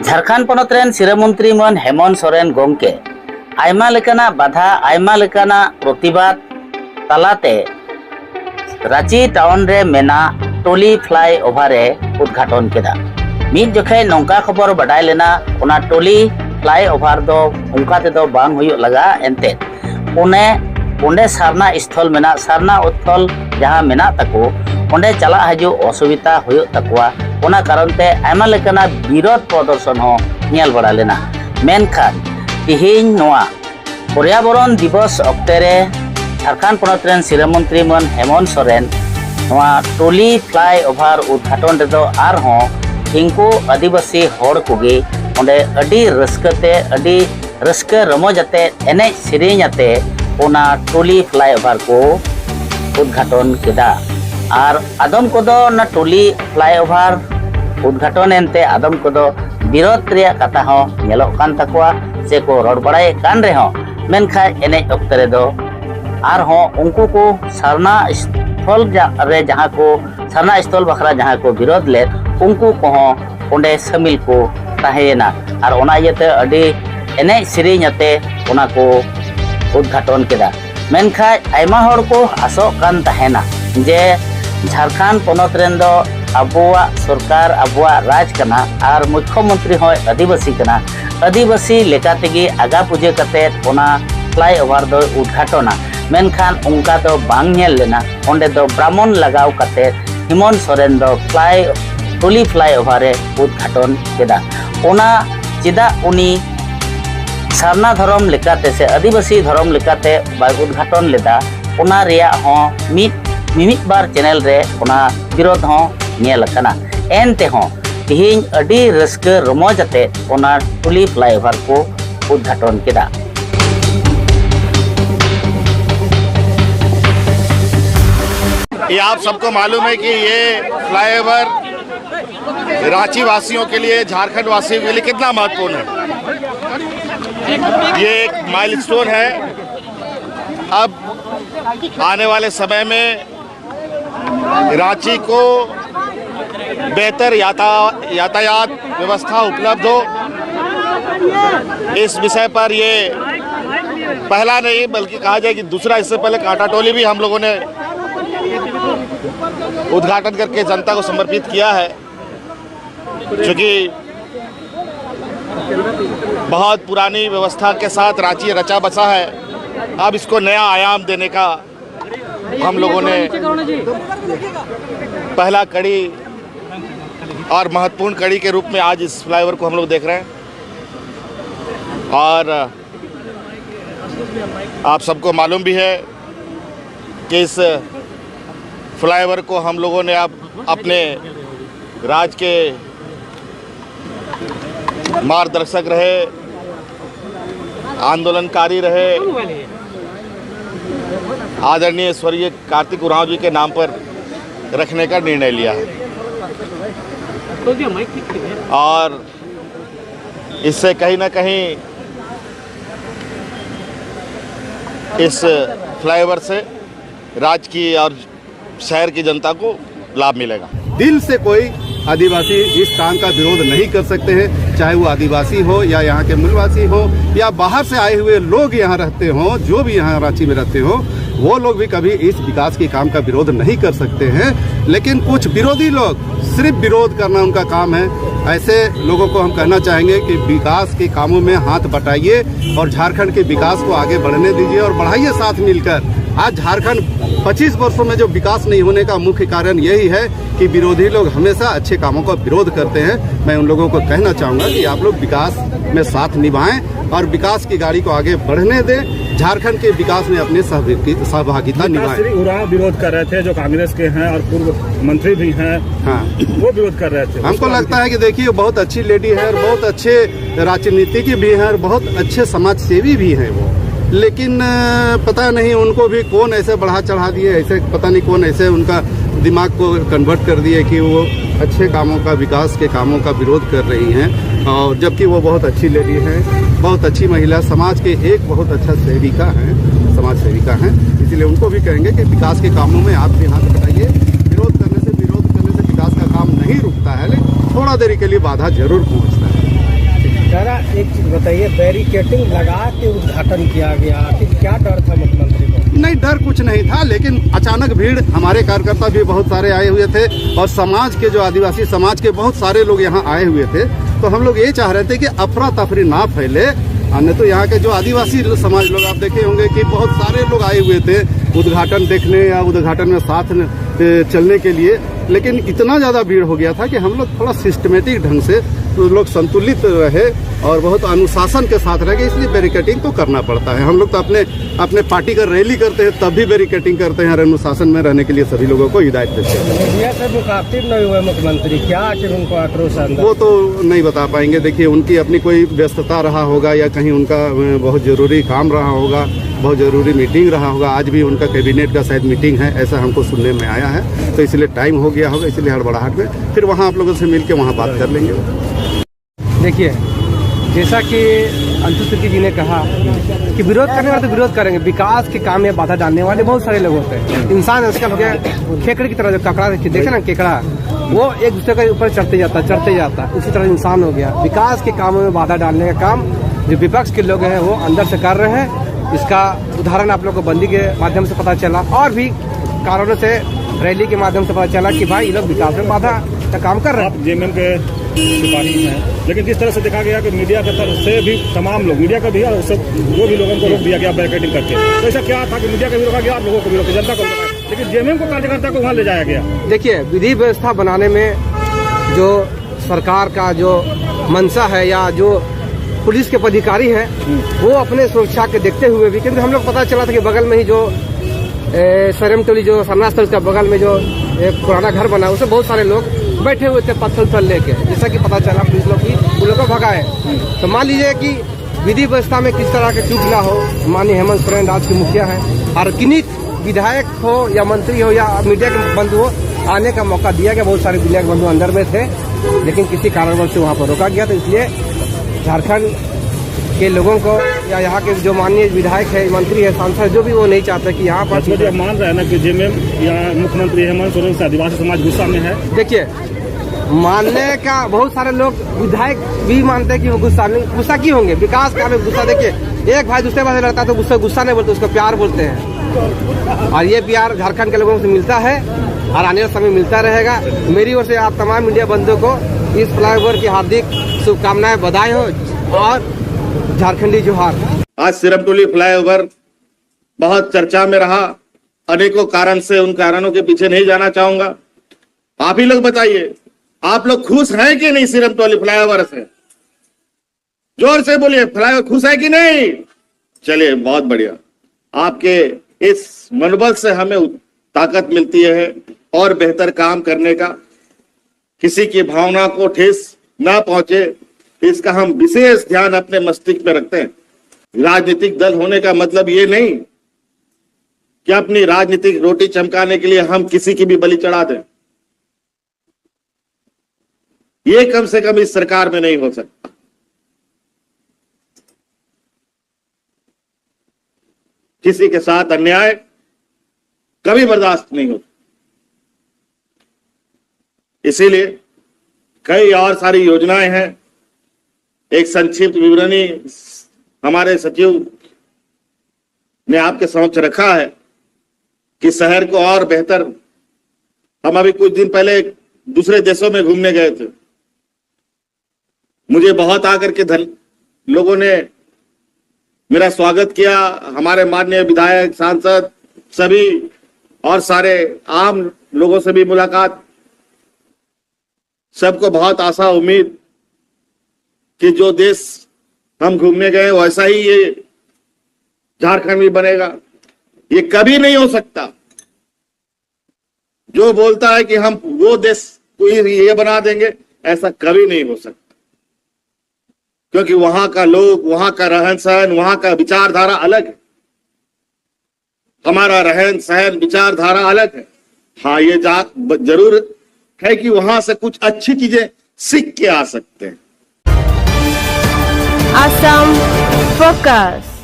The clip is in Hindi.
झारखंड पनत रेन सिरा मंत्री मन हेमंत सोरेन गोंके आयमा लेकाना बाधा आयमा लेकाना प्रतिबाद तालाते रांची टाउन रे मेना टोली फ्लाई ओभारे उद्घाटन केदा। मिद जखे नौका खबर बाडाय लेना ओना टोली फ्लाई ओभार दो उनका ते दो बांग हुयो लगा एंते ओंडे सारना स्थल मेना सारना स्थल जहां मेना तको ओंडे चला हजू असुविधा हुयो तकवा ओना कारण ते आयमा लेकाना विरोध प्रदर्शन हो नेल बड़ा लेना। मेनखान तिहिन नोआ पर्यावरण दिवस अक्ते रे झारखंड पनत रेन सिरा मंत्री मन हेमंत सोरेन नोआ टोली फ्लाई ओभार उद्घाटन रेदो आरहों हिंकू आदिवासी होड़ कोगे ओंडे अडी रस्कते अडी रस्क रमोजाते एने सेरेኛते ओना टोली फ्लाई ओभार को उद्घाटन केदा। और आदम कोदो ना टोली फ्लाई ओभार उद्घाटन एनते आदम कोदो विरोध रे कथा हो नेलो कान तकवा से को रोड बड़ाय कान रे हो मेनखा एने अक्ते रे दो आर हो उनको को सरना स्थल रे जहां को सरना स्थल बखरा जहां को विरोध ले उनको को ओंडे शामिल को ताहेना और ओना येते अडी एने सेरेኛते ओना को उद्घाटन केदा। मेनखा आयमा होड़ को आसो कान ताहेना जे झारखंड पनत रेन दो अबुआ सरकार अबुआ राज कना और मुख्यमंत्री हो आदिवासी कना आदिवासी लेकातेगी आगा पूजे कते ओना फ्लाई ओभार दो उद्घाटना। मेनखान उनका दो बांग नेल लेना ओंडे दो ब्राह्मण लगाव कते हेमंत सोरेन दो टोली फ्लाई ओभारे उद्घाटन केदा। ओना चिदा उनी सारना धर्म लेकाते से आदिवासी धर्म लेकाते बाय उद्घाटन लेदा ओना रिया हो मिमित बार चैनल रे ओना विरोध हो नेल कना एनते हो तिहिन अडी रस्क रमोजाते ओना टोली फ्लाई ओभार को उद्घाटन केदा। ये आप सबको मालूम है कि ये फ्लाईओवर रांची वासियों के लिए झारखंड वासियों के लिए कितना महत्वपूर्ण है। ये एक माइलस्टोन है। अब आने वाले समय में रांची को बेहतर यातायात व्यवस्था उपलब्ध हो, इस विषय पर ये पहला नहीं बल्कि कहा जाए कि दूसरा, इससे पहले कांटा टोली भी हम लोगों ने उद्घाटन करके जनता को समर्पित किया है, क्योंकि बहुत पुरानी व्यवस्था के साथ रांची रचा बसा है। अब इसको नया आयाम देने का हम लोगों ने पहला कड़ी और महत्वपूर्ण कड़ी के रूप में आज इस फ्लाईओवर को हम लोग देख रहे हैं। और आप सबको मालूम भी है कि इस फ्लाईओवर को हम लोगों ने अब अपने राज्य के मार्गदर्शक रहे, आंदोलनकारी रहे, आदरणीय स्वर्गीय कार्तिक उरांव जी के नाम पर रखने का निर्णय लिया है। और इससे कहीं ना कहीं इस फ्लाईओवर से राज्य की और शहर की जनता को लाभ मिलेगा। दिल से कोई आदिवासी इस काम का विरोध नहीं कर सकते हैं, चाहे वो आदिवासी हो या यहाँ के मूलवासी हो या बाहर से आए हुए लोग यहाँ रहते हों, जो भी यहाँ रांची में रहते हो, वो लोग भी कभी इस विकास के काम का विरोध नहीं कर सकते हैं। लेकिन कुछ विरोधी लोग सिर्फ विरोध करना उनका काम है। ऐसे लोगों को हम कहना चाहेंगे कि विकास के कामों में हाथ बटाइए और झारखंड के विकास को आगे बढ़ने दीजिए और बढ़ाइए साथ मिलकर। आज झारखंड 25 वर्षों में जो विकास नहीं होने का मुख्य कारण यही है कि विरोधी लोग हमेशा अच्छे कामों का विरोध करते हैं। मैं उन लोगों को कहना चाहूँगा कि आप लोग विकास में साथ निभाएं और विकास की गाड़ी को आगे बढ़ने दें, झारखंड के विकास में अपनी सहभागिता निभाएं। उरांव विरोध कर रहे थे, जो कांग्रेस के हैं और पूर्व मंत्री भी हैं, हाँ, वो विरोध कर रहे थे। हमको लगता है कि देखिए बहुत अच्छी लेडी है और बहुत अच्छे राजनीतिज्ञ भी हैं और बहुत अच्छे समाज सेवी भी हैं वो, लेकिन पता नहीं उनको भी कौन ऐसे बढ़ा चढ़ा दिए, ऐसे पता नहीं कौन ऐसे उनका दिमाग को कन्वर्ट कर दिए कि वो अच्छे कामों का, विकास के कामों का विरोध कर रही हैं। और जबकि वो बहुत अच्छी लेडी हैं, बहुत अच्छी महिला, समाज के एक बहुत अच्छा सेविका हैं, समाज सेविका हैं। इसलिए उनको भी कहेंगे कि विकास के कामों में आप भी हाथ बटाइए। विरोध करने से विकास का काम नहीं रुकता है, लेकिन थोड़ा देरी के लिए बाधा जरूर पहुँचता है। दादा एक चीज बताइए, बैरिकेटिंग लगा के उद्घाटन किया गया, आखिर क्या डर था मुख्यमंत्री को? नहीं, डर कुछ नहीं था, लेकिन अचानक भीड़, हमारे कार्यकर्ता भी बहुत सारे आए हुए थे और समाज के जो आदिवासी समाज के बहुत सारे लोग यहाँ आए हुए थे। तो हम लोग ये चाह रहे थे कि अफरा तफरी ना फैले। अन्य तो यहाँ के जो आदिवासी समाज लोग, आप देखे होंगे कि बहुत सारे लोग आए हुए थे उद्घाटन देखने या उद्घाटन में साथ चलने के लिए, लेकिन इतना ज़्यादा भीड़ हो गया था कि हम लोग थोड़ा सिस्टमेटिक ढंग से लोग संतुलित रहे और बहुत अनुशासन के साथ रहे, इसलिए बैरिकेटिंग तो करना पड़ता है। हम लोग तो अपने पार्टी का रैली करते हैं तब भी बैरिकेटिंग करते हैं, अनुशासन में रहने के लिए सभी लोगों को हिदायत देते हैं। मीडिया से मुखातिब नहीं हुए मुख्यमंत्री, क्या आखिर उनको आक्रोश? वो तो नहीं बता पाएंगे। देखिए, उनकी अपनी कोई व्यस्तता रहा होगा या कहीं उनका बहुत जरूरी काम रहा होगा, बहुत जरूरी मीटिंग रहा होगा। आज भी उनका कैबिनेट का शायद मीटिंग है, ऐसा हमको सुनने में आया है, तो इसलिए टाइम हो गया होगा, इसलिए हड़बड़ाहट में फिर वहाँ आप लोगों से मिल के वहाँ बात कर लेंगे। देखिए, जैसा कि अंशु सिद्दीकी जी ने कहा कि विरोध करने वाले तो विरोध करेंगे, विकास के काम में बाधा डालने वाले बहुत सारे लोग होते हैं। इंसान आजकल हो गया खेकड़े की तरह, जो ककड़ा देखे ना, केकड़ा, वो एक दूसरे के ऊपर चढ़ते जाता, उसी तरह इंसान हो गया। विकास के कामों में बाधा डालने का काम जो विपक्ष के लोग हैं वो अंदर से कर रहे हैं। इसका उदाहरण आप लोग को बंदी के माध्यम से पता चला और भी कारणों से रैली के माध्यम से पता चला कि भाई ये लोग विकास में बाधा का काम कर रहे हैं। आप जेएमएम के सिपाही हैं, लेकिन जिस तरह से देखा गया कि मीडिया की तरफ से भी तमाम लोग, मीडिया का भी और सब वो भी लोगों को रोक दिया गया बैरिकेडिंग करके, तो ऐसा क्या था कि मीडिया का भी रोका गया और लोगों को भी रोका, जनता को रोका, लेकिन जेएमएम को कार्यकर्ता को वहाँ ले जाया गया? देखिए, विधि व्यवस्था बनाने में जो सरकार का जो मंशा है या जो पुलिस के पदाधिकारी हैं वो अपने सुरक्षा के देखते हुए भी, क्योंकि हम लोग पता चला था कि बगल में ही जो सरम टोली जो सरनास्थल का बगल में जो एक पुराना घर बना, उसमें बहुत सारे लोग बैठे हुए थे पत्थर लेके, जैसा कि पता चला पुलिस लोग की उन लोग को भगाए। तो मान लीजिए कि विधि व्यवस्था में किस तरह के चूक ना हो। माननीय हेमंत सोरेन राज्य के मुखिया हैं और किन्हीं विधायक हो या मंत्री हो या मीडिया के बंधु हो, आने का मौका दिया गया। बहुत सारे मीडिया के बंधु अंदर में थे, लेकिन किसी कारणवश से वहाँ पर रोका गया। तो इसलिए झारखंड के लोगों को या यहाँ के जो माननीय विधायक है, मंत्री है, सांसद, जो भी, वो नहीं चाहते कि यहाँ पर जो मान रहे हैं ना कि जेएमएम या मुख्यमंत्री हेमंत सोरेन से आदिवासी समाज गुस्सा में है। देखिए, मानने का बहुत सारे लोग, विधायक भी मानते हैं कि वो गुस्सा क्यों होंगे? विकास का में गुस्सा, देखिए एक भाई दूसरे भाई से लड़ता है तो गुस्सा नहीं बोलते, उसको प्यार बोलते हैं। और ये प्यार झारखंड के लोगों से मिलता है और आने वाले समय मिलता रहेगा। मेरी ओर से आप तमाम मीडिया बंधुओं को इस फ्लाईओवर की हार्दिक शुभकामनाएं, बधाई हो और झारखंडी जोहार। आज सिरमटोली फ्लाईओवर बहुत चर्चा में रहा, अनेकों कारण से, उन कारणों के पीछे नहीं जाना चाहूंगा। आप ही लोग बताइए, आप लोग खुश हैं कि नहीं सिरमटोली फ्लाईओवर से? जोर से बोलिए, फ्लाईओवर खुश है कि नहीं? चलिए, बहुत बढ़िया। आपके इस मनोबल से हमें ताकत मिलती है और बेहतर काम करने का। किसी की भावना को ठेस ना पहुंचे, इसका हम विशेष ध्यान अपने मस्तिष्क में रखते हैं। राजनीतिक दल होने का मतलब ये नहीं कि अपनी राजनीतिक रोटी चमकाने के लिए हम किसी की भी बलि चढ़ा दें। ये कम से कम इस सरकार में नहीं हो सकता। किसी के साथ अन्याय कभी बर्दाश्त नहीं होता। इसीलिए कई और सारी योजनाएं हैं। एक संक्षिप्त विवरणी हमारे सचिव ने आपके समक्ष रखा है कि शहर को और बेहतर, हम अभी कुछ दिन पहले दूसरे देशों में घूमने गए थे। मुझे बहुत आकर के लोगों ने मेरा स्वागत किया। हमारे माननीय विधायक, सांसद, सभी और सारे आम लोगों से भी मुलाकात। सबको बहुत आशा उम्मीद कि जो देश हम घूमने गए वैसा ही ये झारखंड भी बनेगा। ये कभी नहीं हो सकता। जो बोलता है कि हम वो देश को ये बना देंगे, ऐसा कभी नहीं हो सकता, क्योंकि वहां का लोग, वहां का रहन सहन, वहां का विचारधारा अलग है। हमारा रहन सहन, विचारधारा अलग है। हाँ, ये जरूर है कि वहां से कुछ अच्छी चीजें सीख के आ सकते हैं। Assam Focus।